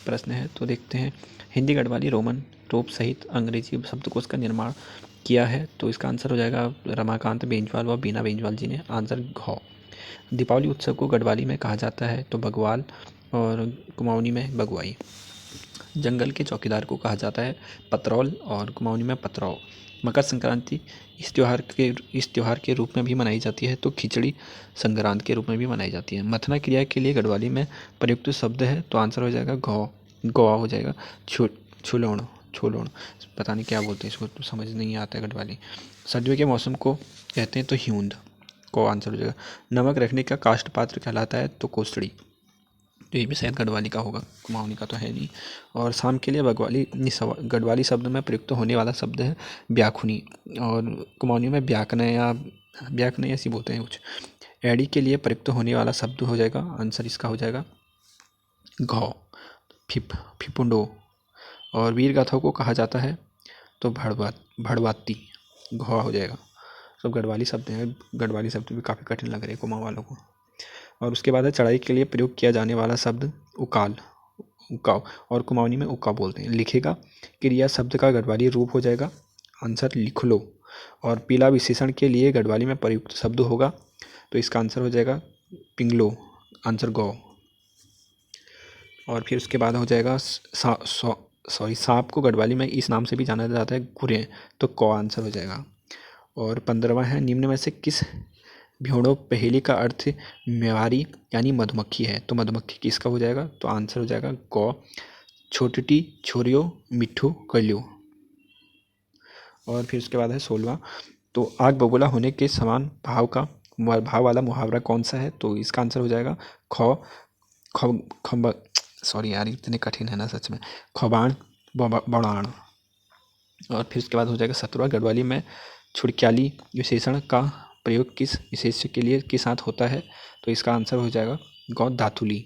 प्रश्न है तो देखते हैं। हिंदी गढ़वाली रोमन रूप सहित अंग्रेजी शब्दकोश का निर्माण किया है, तो इसका आंसर हो जाएगा रमाकांत बेंजवाल व बीना बेंजवाल जी ने। आंसर घ। दीपावली उत्सव को गढ़वाली में कहा जाता है तो बग्वाल और कुमाऊनी में बगुआई। जंगल के चौकीदार को कहा जाता है पतरौल और कुमाऊनी में पतरौ। मकर संक्रांति इस त्यौहार के रूप में भी मनाई जाती है तो खिचड़ी संक्रांत के रूप में भी मनाई जाती है। मथना क्रिया के लिए गढ़वाली में प्रयुक्त शब्द है तो आंसर हो जाएगा गौ। गौआ हो जाएगा। छुलोण छोलोण पता नहीं क्या बोलते हैं इसको, तो समझ नहीं आता है गढ़वाली। सर्दियों के मौसम को कहते हैं तो हियूंद। को आंसर हो जाएगा। नमक रखने का काष्ठ पात्र कहलाता है तो कोसड़ी। तो ये भी शायद गढ़वाली का होगा, कुमाऊनी का तो है नहीं। और शाम के लिए गढ़वाली शब्द में प्रयुक्त होने वाला शब्द है ब्याखुनी, और कुमाऊनी में ब्याकने ऐसी बोलते हैं कुछ। एड़ी के लिए प्रयुक्त होने वाला शब्द हो जाएगा, आंसर इसका हो जाएगा घौ। फिपुंडो। और वीर गाथाओं को कहा जाता है तो भड़वाती। घौ हो जाएगा। सब गढ़वाली शब्द हैं। गढ़वाली शब्द भी काफ़ी कठिन लग रहे हैं कुमाऊँ वालों को। और उसके बाद है चढ़ाई के लिए प्रयोग किया जाने वाला शब्द उकाल, उकाव, और कुमाऊनी में उक्का बोलते हैं। लिखेगा क्रिया शब्द का गढ़वाली रूप हो जाएगा, आंसर लिख लो। और पीला विशेषण के लिए गढ़वाली में प्रयुक्त शब्द होगा तो इसका आंसर हो जाएगा पिंगलो, आंसर गौ। और फिर उसके बाद हो जाएगा सांप को गढ़वाली में इस नाम से भी जाना जाता है घुरे, तो कौ आंसर हो जाएगा। और 15वां है निम्न में से किस भेड़ों पहेली का अर्थ मेवारी यानी मधुमक्खी है, तो मधुमक्खी किसका हो जाएगा, तो आंसर हो जाएगा गौ। छोटटी छोरियो मिठू कलियो। और फिर उसके बाद है 16वां, तो आग बबूला होने के समान भाव वाला मुहावरा कौन सा है, तो इसका आंसर हो जाएगा खौ। सॉरी यार इतने कठिन है ना सच में। खबाण बड़ाण। और फिर उसके बाद हो जाएगा 17वां, गढ़वाली में छुड़क्याली विशेषण का प्रयोग किस विशेष्य के लिए के साथ होता है, तो इसका आंसर हो जाएगा गौ दातुली।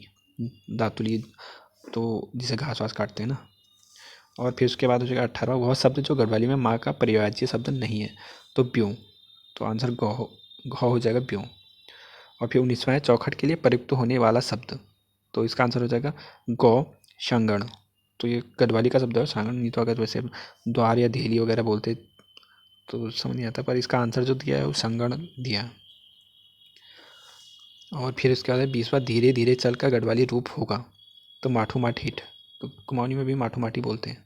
दातुली तो जिसे घास वास काटते हैं ना। और फिर उसके बाद हो जाएगा 18वां, वह शब्द जो गढ़वाली में माँ का पर्यायवाची शब्द नहीं है, तो ब्यों, तो आंसर घ हो जाएगा ब्यों। और फिर 19वां है चौखट के लिए प्रयुक्त होने वाला शब्द, तो इसका आंसर हो जाएगा गौ शंगण। तो ये गढ़वाली का शब्द है सांगण, नहीं तो अगर वैसे द्वार या धेली वगैरह बोलते तो समझ नहीं आता, पर इसका आंसर जो दिया है वो संगण दिया। और फिर इसके बाद 20वां धीरे धीरे चल का गढ़वाली रूप होगा, तो माठू माठीठ, तो कुमाऊनी में भी माठू माठी बोलते हैं।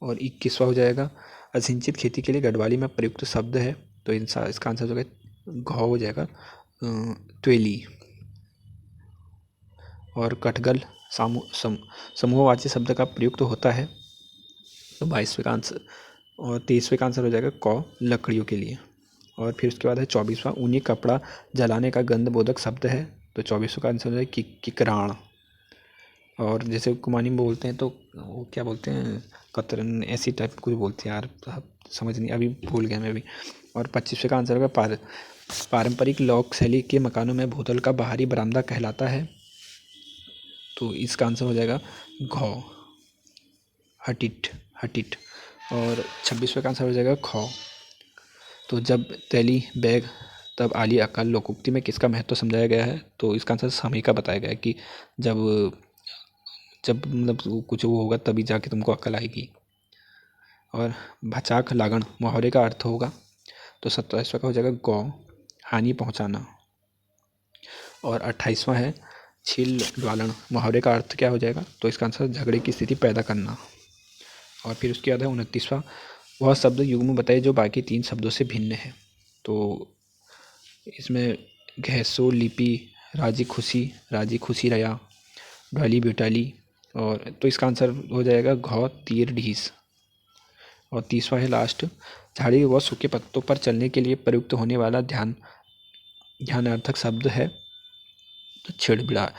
और 21वां हो जाएगा असिंचित खेती के लिए गढ़वाली में प्रयुक्त शब्द है, तो इसका आंसर जो है घ हो जाएगा त्वेली। और कटगल समूहवाची शब्द का प्रयुक्त होता है, तो 22वें का आंसर। और 23वें का आंसर हो जाएगा क लकड़ियों के लिए। और फिर उसके बाद है 24वां ऊनी कपड़ा जलाने का गंधबोधक शब्द है, तो 24वें का आंसर हो जाएगा किकराण। और जैसे कुमाऊनी में बोलते हैं तो वो क्या बोलते हैं, कतरन ऐसी टाइप कुछ बोलते हैं यार, समझ नहीं अभी भूल गया मैं भी। और 25वें का आंसर होगा पारंपरिक लोक शैली के मकानों में भूतल का बाहरी बरामदा कहलाता है, तो इसका आंसर हो जाएगा घ हटिट। और 26वें का आंसर हो जाएगा ख। तो जब तैली बैग तब आली अकल लोकोक्ति में किसका महत्व समझाया गया है, तो इसका आंसर समय का बताया गया है कि जब मतलब कुछ वो होगा तभी जाके तुमको अकल आएगी। और भचाक लागण मुहावरे का अर्थ होगा, तो 27वां का हो जाएगा गौ हानि पहुंचाना। और 28वां है छील ड्वालन मुहावरे का अर्थ क्या हो जाएगा, तो इसका आंसर झगड़े की स्थिति पैदा करना। और फिर उसके बाद है 29वां, वह शब्द युग्म बताइए जो बाकी 3 शब्दों से भिन्न है, तो इसमें घैसो लिपि राजी खुशी रया ढाली बेटाली, और तो इसका आंसर हो जाएगा घ तीर ढीस। और 30वां है लास्ट, झाड़ी व सूखे पत्तों पर चलने के लिए प्रयुक्त होने वाला ध्यानार्थक शब्द है तो छिबड़ाट।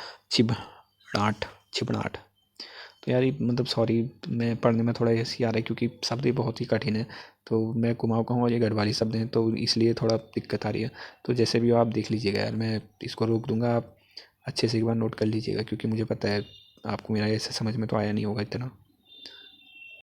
तो यार मतलब सॉरी मैं पढ़ने में थोड़ा ऐसी आ रहा है क्योंकि शब्द बहुत ही कठिन है, तो मैं कुमाऊँ का हूँ और ये गढ़वाली शब्द हैं तो इसलिए थोड़ा दिक्कत आ रही है। तो जैसे भी हो आप देख लीजिएगा यार, मैं इसको रोक दूंगा, आप अच्छे से एक बार नोट कर लीजिएगा क्योंकि मुझे पता है आपको मेरा ऐसे समझ में तो आया नहीं होगा इतना।